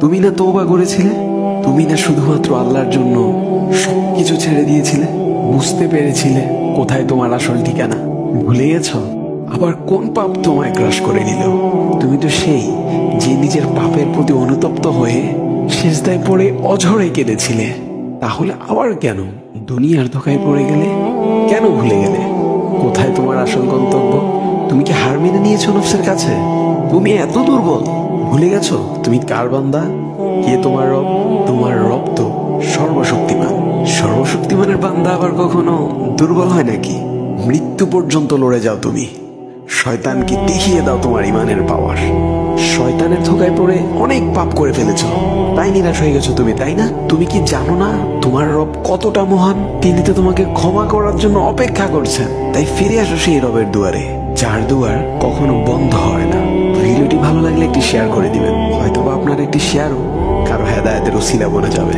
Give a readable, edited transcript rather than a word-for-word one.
তুমি না তওবা করেছিলে? তুমি না শুধুমাত্র আল্লাহর জন্য সবকিছু ছেড়ে দিয়েছিলে? বুঝতে পেরেছিলে কোথায় তোমার আসল ঠিকানা? ভুলে গেছো? আবার কোন পাপ তোমায় গ্রাস করে নিল? তুমি তো সেই যে নিজের পাপের প্রতি অনুতপ্ত হয়ে সিজদায় পড়ে অঝরে কেঁদেছিলে। তাহলে আবার কেন দুনিয়ার ধোঁকায় পড়ে গেলে? কেন ভুলে গেলে কোথায় তোমার আসল গন্তব্য? তুমি কি হার মেনে নিয়েছো নফসের কাছে? তুমি এত দুর্বল, ভুলে গেছো তুমি কার বান্দা? কে তোমার রব? তোমার রব তো সর্বশক্তিমান। সর্বশক্তিমানের বান্দা আবার কখনো দুর্বল হয় নাকি? মৃত্যু পর্যন্ত লড়ে যাও তুমি। শয়তানকে দেখিয়ে দাও তোমার ইমানের পাওয়ার। শয়তানের ধোঁকায় পড়ে অনেক পাপ করে ফেলেছো, তাই নিরাশ হয়ে গেছো তুমি, তাই না? তুমি কি জানো না তোমার রব কতটা মহান? তিনি তো তোমাকে ক্ষমা করার জন্য অপেক্ষা করছেন। তাই ফিরে আসো সেই রবের দুয়ারে, যার দুয়ার কখনো বন্ধ হয় না। ভিডিওটি ভালো লাগলে একটি শেয়ার করে দিবেন, হয়তোবা আপনার একটি শেয়ারও কারো হেদায়েতের উসিলা বনে যাবে।